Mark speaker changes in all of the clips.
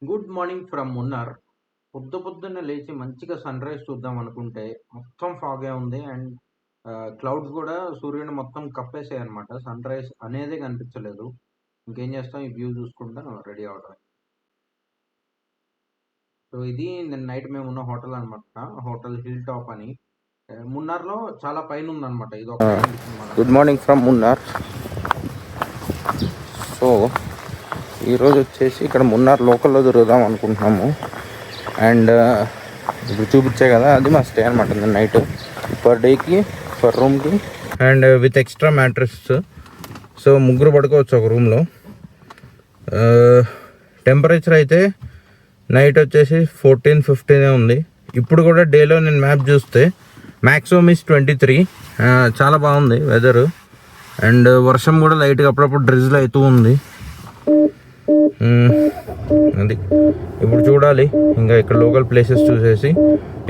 Speaker 1: Good morning from Munnar. పొద్దున్నే లేచి మంచిగా సన్‌రైజ్ చూద్దాం అనుకుంటే, మొత్తం ఫాగే ఉంది. అండ్ క్లౌడ్స్ గూడా సూర్యుడిని మొత్తం కప్పేసాయన్నమాట. సన్‌రైజ్ అనేదే కనిపించలేదు. ఇంకేం చేస్తాం, ఈ వ్యూ చూసుకుంటా రెడీ అవ్వడమే. సో, ఇది నిన్న నైట్ మేమున్న హోటల్ అనమాట. హోటల్ హిల్ టాప్ అని. మున్నార్‌లో చాలా పైనుందనమాట. ఇదొకటే కనిపించింది మనకు.
Speaker 2: Good morning from Munnar. So ఈరోజు వచ్చేసి ఇక్కడ మున్నార్ లోకల్లో తిరుగుదాం అనుకుంటున్నాము. అండ్ ఇప్పుడు చూపించే కదా, అది మా స్టే అనమాట. నైట్ పర్ డేకి పర్ రూమ్కి and with extra mattress. So ముగ్గురు పడుకోవచ్చు ఒక రూమ్లో. టెంపరేచర్ అయితే నైట్ వచ్చేసి 14-15 ఉంది. ఇప్పుడు కూడా డేలో నేను మ్యాప్ చూస్తే మ్యాక్సిమం ఇస్ 23. చాలా బాగుంది వెదరు. అండ్ వర్షం కూడా లైట్గా అప్పుడప్పుడు డ్రిజిల్ అవుతూ ఉంది. అది ఇప్పుడు చూడాలి. ఇంకా ఇక్కడ లోకల్ ప్లేసెస్ చూసేసి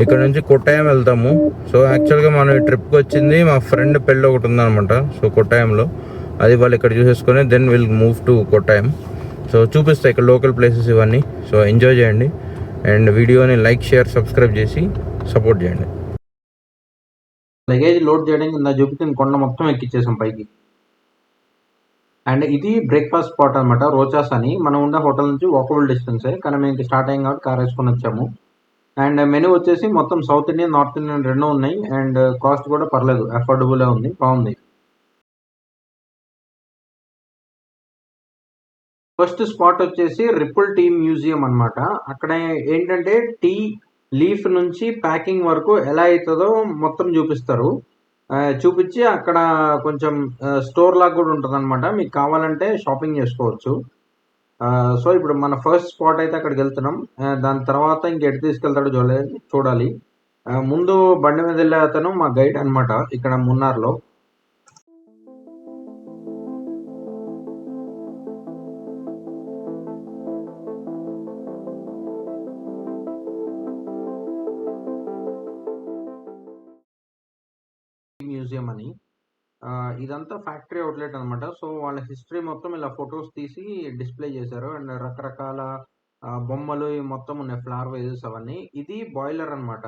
Speaker 2: ఇక్కడ నుంచి కొట్టాయం వెళ్తాము. సో యాక్చువల్గా మనం ఈ ట్రిప్కి వచ్చింది మా ఫ్రెండ్ పెళ్ళి ఒకటి ఉందన్నమాట. సో కొట్టాయంలో అది వాళ్ళు ఇక్కడ చూసేసుకొని then will move to Kottayam. So చూపిస్తాయి ఇక్కడ లోకల్ ప్లేసెస్ ఇవన్నీ. సో ఎంజాయ్ చేయండి అండ్ వీడియోని లైక్, షేర్, సబ్స్క్రైబ్ చేసి సపోర్ట్ చేయండి.
Speaker 1: లగేజ్ లోడ్ చేయడానికి ఇందా చూపించిన కొండ మొత్తం ఎక్కిచ్చేసాం పైకి. అండ్ ఇది బ్రేక్ఫాస్ట్ స్పాట్ అనమాట, రోచాస్ అని. మనం ఉన్న హోటల్ నుంచి వాకబుల్ డిస్టెన్సే, కానీ మేము స్టార్ట్ అయ్యాం కాబట్టి కార్ వేసుకొని వచ్చాము. అండ్ మెనూ వచ్చేసి మొత్తం సౌత్ ఇండియన్, నార్త్ ఇండియన్ రెండు ఉన్నాయి. అండ్ కాస్ట్ కూడా పర్లేదు, అఫోర్డబుల్ ఉంది, బాగుంది. ఫస్ట్ స్పాట్ వచ్చేసి రిపుల్ టీ మ్యూజియం అనమాట. అక్కడ ఏంటంటే టీ లీఫ్ నుంచి ప్యాకింగ్ వరకు ఎలా అవుతుందో మొత్తం చూపిస్తారు. చూపించి అక్కడ కొంచెం స్టోర్ లాగా కూడా ఉంటుంది అనమాట. మీకు కావాలంటే షాపింగ్ చేసుకోవచ్చు. సో ఇప్పుడు మన ఫస్ట్ స్పాట్ అయితే అక్కడికి వెళ్తున్నాం. దాని తర్వాత ఇంకెటు తీసుకెళ్తాడో చూడాలి. ముందు బండి మీద వెళ్ళే అతను మా గైడ్ అనమాట ఇక్కడ మున్నార్లో. మ్యూజియం అని. ఇదంతా ఫ్యాక్టరీ అవుట్లెట్ అనమాట. సో వాళ్ళ హిస్టరీ మొత్తం ఇలా ఫొటోస్ తీసి డిస్ప్లే చేశారు. అండ్ రకరకాల బొమ్మలు మొత్తం ఉన్నాయి, ఫ్లవర్ వేజెస్ అవన్నీ. ఇది బాయిలర్ అనమాట.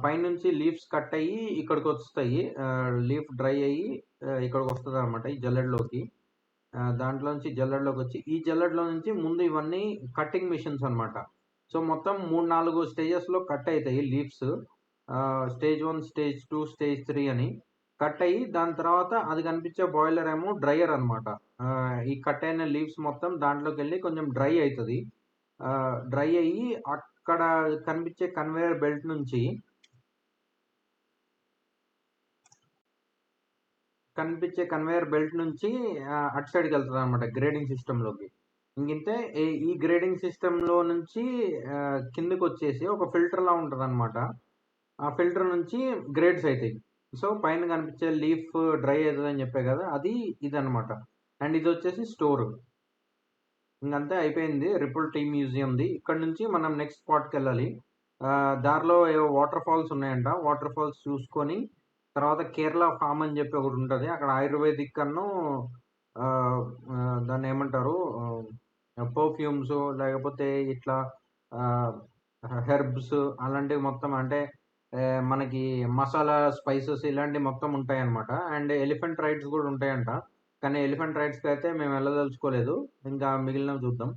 Speaker 1: పైనుంచి లీవ్స్ కట్ అయ్యి ఇక్కడికి వస్తాయి. లీఫ్ డ్రై అయ్యి ఇక్కడికి వస్తుంది అనమాట, ఈ జల్లెడలోకి. దాంట్లోంచి జల్లెడలోకి వచ్చి ఈ జల్లెడలో నుంచి ముందు ఇవన్నీ కటింగ్ మిషన్స్ అనమాట. సో మొత్తం 3-4 స్టేజెస్లో కట్ అవుతాయి లీవ్స్. స్టేజ్ 1, స్టేజ్ 2, స్టేజ్ 3 అని కట్ అయ్యి, దాని తర్వాత అది కనిపించే బాయిలర్ ఏమో డ్రైయర్ అనమాట. ఈ కట్ అయిన లీవ్స్ మొత్తం దాంట్లోకి వెళ్ళి కొంచెం డ్రై అవుతుంది. డ్రై అయ్యి అక్కడ కనిపించే కన్వేయర్ బెల్ట్ నుంచి అటు సైడ్కి వెళ్తుంది అనమాట, గ్రేడింగ్ సిస్టంలోకి. ఇంకంతే. ఈ గ్రేడింగ్ సిస్టంలో నుంచి కిందకి వచ్చేసి ఒక ఫిల్టర్ లా ఉంటుంది అనమాట. ఆ ఫిల్టర్ నుంచి గ్రేడ్స్ అవుతాయి. సో పైన కనిపించే లీఫ్ డ్రై అవుతుంది అని చెప్పే కదా, అది ఇదనమాట. అండ్ ఇది వచ్చేసి స్టోర్. ఇంకంతే, అయిపోయింది రిపుల్ టీ మ్యూజియంది. ఇక్కడ నుంచి మనం నెక్స్ట్ స్పాట్కి వెళ్ళాలి. దారిలో ఏవో వాటర్ ఫాల్స్ ఉన్నాయంట. వాటర్ ఫాల్స్ చూసుకొని తర్వాత కేరళ ఫామ్ అని చెప్పి ఒకటి ఉంటుంది. అక్కడ ఆయుర్వేదిక్ అను దాన్ని ఏమంటారు, పర్ఫ్యూమ్స్ లేకపోతే ఇట్లా హెర్బ్స్ అలాంటివి మొత్తం, అంటే మనకి మసాలా స్పైసెస్ ఇలాంటివి మొత్తం ఉంటాయన్నమాట. అండ్ ఎలిఫెంట్ రైడ్స్ కూడా ఉంటాయంట. కానీ ఎలిఫెంట్ రైడ్స్కి అయితే మేము వెళ్ళదలుచుకోలేదు, ఇంకా మిగిలినవి చూద్దాం.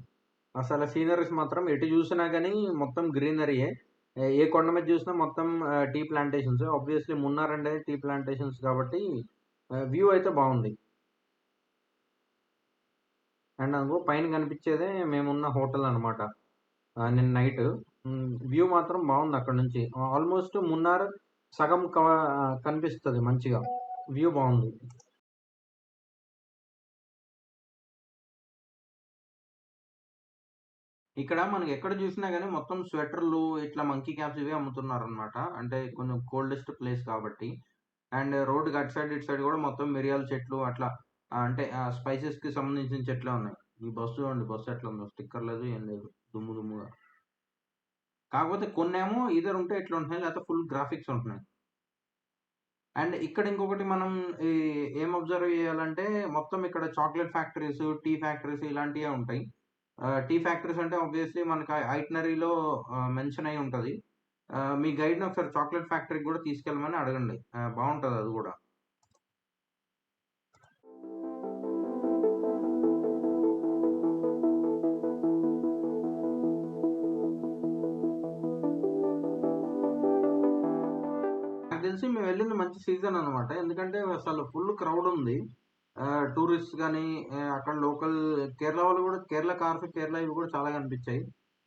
Speaker 1: అసలు సీనరీస్ మాత్రం ఎటు చూసినా కానీ మొత్తం గ్రీనరీయే. ఏ కొండ మీద చూసినా మొత్తం టీ ప్లాంటేషన్స్. ఆబ్వియస్లీ మున్నార్ అంటే టీ ప్లాంటేషన్స్ కాబట్టి వ్యూ అయితే బాగుంది. అండ్ అందులో పైన కనిపించేదే మేమున్న హోటల్ అనమాట. నిన్న నైట్ వ్యూ మాత్రం బాగుంది అక్కడ నుంచి. ఆల్మోస్ట్ మున్నార్ సగం కనిపిస్తుంది మంచిగా. వ్యూ బాగుంది. ఇక్కడ మనకి ఎక్కడ చూసినా కానీ మొత్తం స్వెటర్లు ఇట్లా మంకీ క్యాప్స్ ఇవే అమ్ముతున్నారు అనమాట. అంటే కొంచెం కోల్డెస్ట్ ప్లేస్ కాబట్టి. అండ్ రోడ్ అటు సైడ్ ఇటు సైడ్ కూడా మొత్తం మిరియాల చెట్లు అట్లా, అంటే స్పైసెస్ కి సంబంధించిన చెట్లే ఉన్నాయి. ఈ బస్సు చూడండి, బస్సు ఎట్లా ఉందో, స్టిక్కర్ లేదు ఏం లేదు, దుమ్ము దుమ్ముగా. కాకపోతే కొన్నేమో ఇద్దరు ఉంటే ఎట్లా ఉంటున్నాయి, లేకపోతే ఫుల్ గ్రాఫిక్స్ ఉంటున్నాయి. అండ్ ఇక్కడ ఇంకొకటి మనం ఏం అబ్జర్వ్ చేయాలంటే, మొత్తం ఇక్కడ చాక్లెట్ ఫ్యాక్టరీస్, టీ ఫ్యాక్టరీస్ ఇలాంటివే ఉంటాయి. టీ ఫ్యాక్టరీస్ అంటే ఆబ్వియస్లీ మనకి ఐటనరీలో మెన్షన్ అయి ఉంటుంది. మీ గైడ్ని ఒకసారి చాక్లెట్ ఫ్యాక్టరీకి కూడా తీసుకెళ్ళమని అడగండి. బాగుంటుంది అది కూడా. నాకు తెలిసి మేము వెళ్ళింది మంచి సీజన్ అనమాట. ఎందుకంటే అసలు ఫుల్ క్రౌడ్ ఉంది. టూరిస్ట్ గానీ, అక్కడ లోకల్ కేరళ వాళ్ళు కూడా కేరళ కార్స్, కేరళ ఇవి కూడా చాలా కనిపించాయి.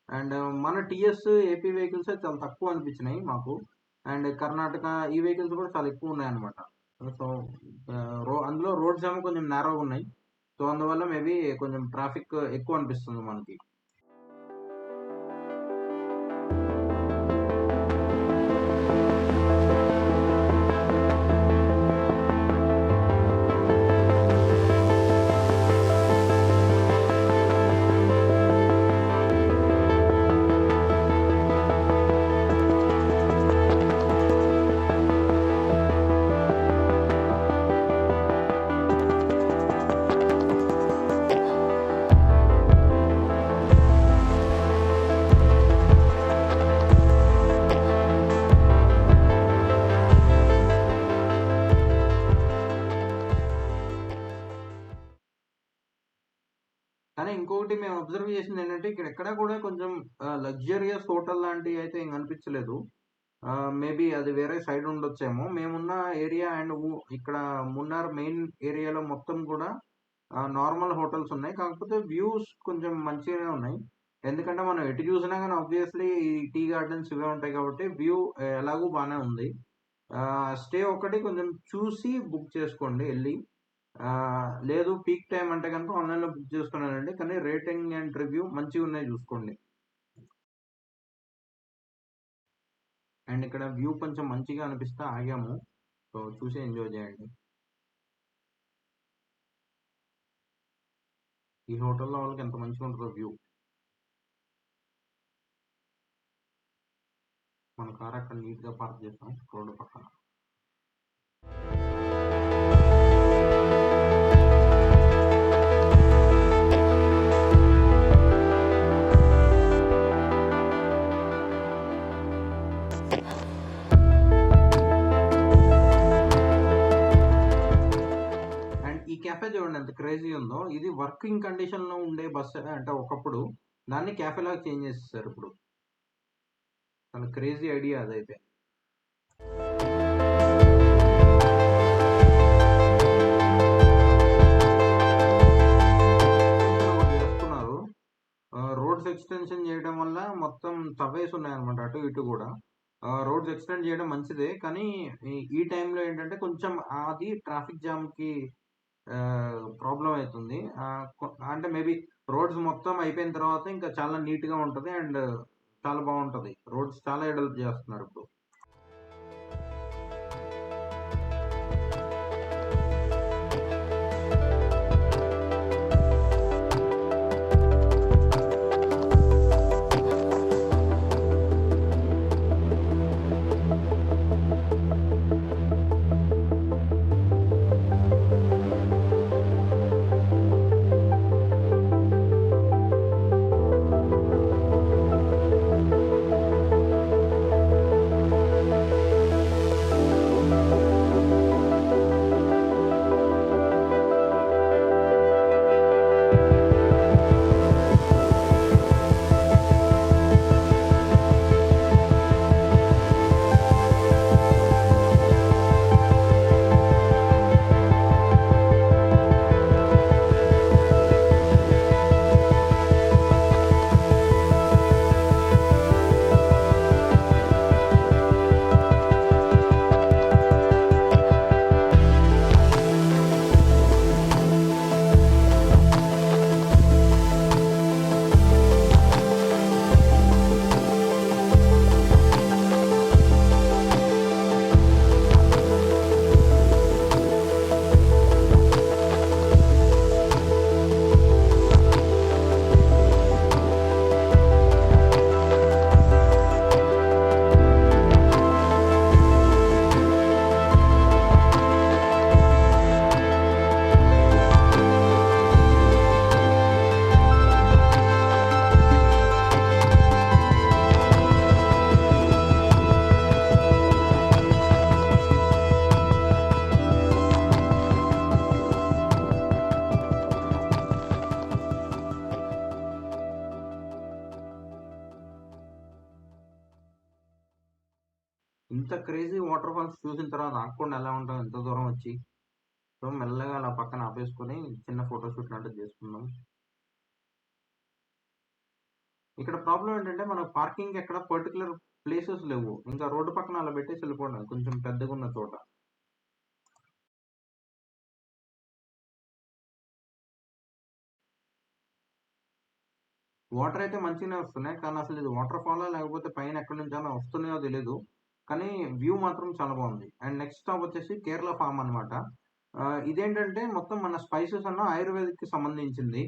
Speaker 1: అండ్ మన టీఎస్, ఏపీ వెహికల్స్ చాలా తక్కువ అనిపించినాయి మాకు. అండ్ కర్ణాటక ఈ వెహికల్స్ కూడా చాలా ఎక్కువ ఉన్నాయన్నమాట. సో అందులో రోడ్స్ ఏమో కొంచెం నేరోగా ఉన్నాయి. సో అందువల్ల మేబీ కొంచెం ట్రాఫిక్ ఎక్కువ అనిపిస్తుంది మనకి. కానీ ఇంకొకటి మేము అబ్జర్వ్ చేసింది ఏంటంటే ఇక్కడ ఎక్కడ కూడా కొంచెం లగ్జరియస్ హోటల్ లాంటివి అయితే ఏం కనిపించలేదు. మేబీ అది వేరే సైడ్ ఉండొచ్చేమో. మేమున్న ఏరియా అండ్ ఇక్కడ మున్నార్ మెయిన్ ఏరియాలో మొత్తం కూడా నార్మల్ హోటల్స్ ఉన్నాయి. కాకపోతే వ్యూస్ కొంచెం మంచిగానే ఉన్నాయి. ఎందుకంటే మనం ఎటు చూసినా కానీ ఆబ్వియస్లీ ఈ టీ గార్డెన్స్ ఇవే ఉంటాయి కాబట్టి వ్యూ ఎలాగూ బాగానే ఉంది. స్టే ఒకటి కొంచెం చూసి బుక్ చేసుకోండి వెళ్ళి. లేదు పీక్ టైం అంటే కనుక ఆన్లైన్లో బుక్ చేసుకున్నానండి. కానీ రేటింగ్ అండ్ రివ్యూ మంచిగా ఉన్నాయి చూసుకోండి. అండ్ ఇక్కడ వ్యూ కొంచెం మంచిగా అనిపిస్తే ఆగాము. సో చూసి ఎంజాయ్ చేయండి. ఈ హోటల్లో వాళ్ళకి ఎంత మంచిగా ఉంటుందో వ్యూ. మన కార్ అక్కడ నీట్గా పార్క్ చేస్తాం రోడ్డు పక్కన. ఈ క్యాఫే చూడండి ఎంత క్రేజీ ఉందో. ఇది వర్కింగ్ కండిషన్ లో ఉండే బస్ అంటే ఒకప్పుడు, దాన్ని క్యాఫే లాగా చేంజ్ చేసేసారు ఇప్పుడు. చాలా క్రేజీ ఐడియా అదైతే. చేస్తున్నారు. రోడ్స్ ఎక్స్టెన్షన్ చేయడం వల్ల మొత్తం తవ్వేసి ఉన్నాయన్నమాట అటు ఇటు కూడా. రోడ్స్ ఎక్స్టెండ్ చేయడం మంచిదే, కానీ ఈ టైంలో ఏంటంటే కొంచెం అది ట్రాఫిక్ జామ్ కి ప్రాబ్లం అవుతుంది. అంటే మేబీ రోడ్స్ మొత్తం అయిపోయిన తర్వాత ఇంకా చాలా నీట్గా ఉంటుంది అండ్ చాలా బాగుంటుంది. రోడ్స్ చాలా డెవలప్ చేస్తున్నారు ఇప్పుడు. ఇంత క్రేజీ వాటర్ ఫాల్స్ చూసిన తర్వాత ఆగకుండా ఎలా ఉంటాం ఎంత దూరం వచ్చి. సో మెల్లగా అలా పక్కన ఆపేసుకొని చిన్న ఫోటోషూట్ లాంటిది చేసుకున్నాం. ఇక్కడ ప్రాబ్లం ఏంటంటే మనకు పార్కింగ్ ఎక్కడ పర్టికులర్ ప్లేసెస్ లేవు. ఇంకా రోడ్డు పక్కన అలా పెట్టేసి వెళ్ళిపోవడం కొంచెం పెద్దగా ఉన్న చోట. వాటర్ అయితే మంచిగానే వస్తున్నాయి. కానీ అసలు ఇది వాటర్ ఫాలా లేకపోతే పైన ఎక్కడి నుంచైనా వస్తున్నాయో తెలీదు. కానీ వ్యూ మాత్రం చాలా బాగుంది. అండ్ నెక్స్ట్ స్టాప్ వచ్చేసి కేరళ ఫామ్ అనమాట. ఇదేంటంటే మొత్తం మన స్పైసెస్ అన్న ఆయుర్వేదిక్‌కి సంబంధించింది.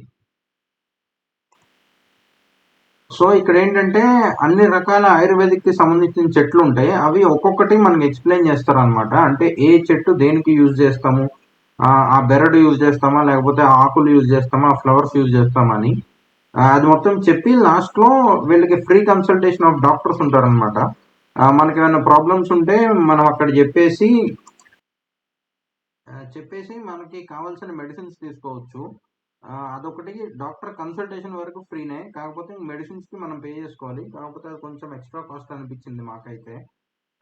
Speaker 1: సో ఇక్కడేంటంటే అన్ని రకాల ఆయుర్వేదిక్‌కి సంబంధించిన చెట్లుంటాయి. అవి ఒక్కొక్కటి మనకి ఎక్స్‌ప్లెయిన్ చేస్తారనమాట. అంటే ఏ చెట్టు దేనికి యూజ్ చేస్తాము. ఆ బెరడు యూజ్ చేస్తామా? లేకపోతే ఆకులు యూజ్ చేస్తామా? ఫ్లవర్స్ యూజ్ చేస్తామా అని. అది మొత్తం చెప్పి లాస్ట్‌లో వీళ్ళకి ఫ్రీ కన్సల్టేషన్ ఆఫ్ డాక్టర్స్ ఉంటారనమాట. మనకేమైనా ప్రాబ్లమ్స్ ఉంటే మనం అక్కడ చెప్పేసి మనకి కావాల్సిన మెడిసిన్స్ తీసుకోవచ్చు. అదొకటి డాక్టర్ కన్సల్టేషన్ వరకు ఫ్రీనే. కాకపోతే మెడిసిన్స్‌కి మనం పే చేసుకోవాలి. కాకపోతే అది కొంచెం ఎక్స్‌ట్రా కాస్ట్ అనిపించింది మాకైతే.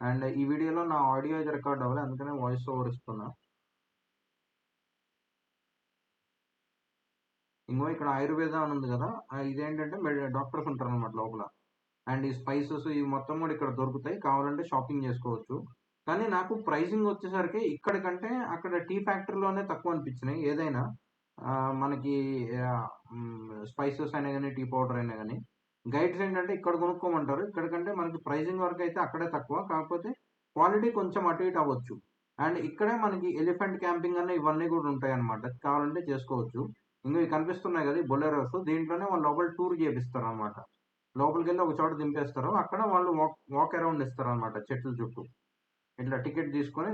Speaker 1: అండ్ ఈ వీడియోలో నా ఆడియో అయితే రికార్డ్ అవ్వలే. అందుకనే వాయిస్ ఓవర్ ఇస్తున్నా. ఇంగో ఇక్కడ ఆయుర్వేద అని ఉంది కదా! ఇదేంటంటే డాక్టర్స్ ఉంటారనమాట లోపల. అండ్ ఈ స్పైసెస్ ఇవి మొత్తం కూడా ఇక్కడ దొరుకుతాయి. కావాలంటే షాపింగ్ చేసుకోవచ్చు. కానీ నాకు ప్రైసింగ్ వచ్చేసరికి ఇక్కడి కంటే అక్కడ టీ ఫ్యాక్టరీలోనే తక్కువ అనిపించినాయి ఏదైనా. మనకి స్పైసెస్ అయినా గాని, టీ పౌడర్ అయినా గాని. గైడ్స్ ఏంటంటే ఇక్కడ కొనుక్కోమంటారు. ఇక్కడికంటే మనకి ప్రైసింగ్ వరకైతే అక్కడే తక్కువ. కాకపోతే క్వాలిటీ కొంచెం అటు ఇటు అవ్వచ్చు. అండ్ ఇక్కడే మనకి ఎలిఫెంట్ క్యాంపింగ్ అన్న ఇవన్నీ కూడా ఉంటాయన్నమాట. కావాలంటే చేసుకోవచ్చు. ఇంగో ఇవి కనిపిస్తున్నాయి కదా! ఈ బొలెరోస్ దీంట్లోనే వాళ్ళు లోపల టూర్ చేపిస్తారనమాట. లోపలికెళ్ళి ఒక చోట దింపేస్తారు. అక్కడ వాళ్ళు వాక్ అరౌండ్ ఇస్తారనమాట చెట్ల చుట్టూ. ఇట్లా టికెట్ తీసుకొని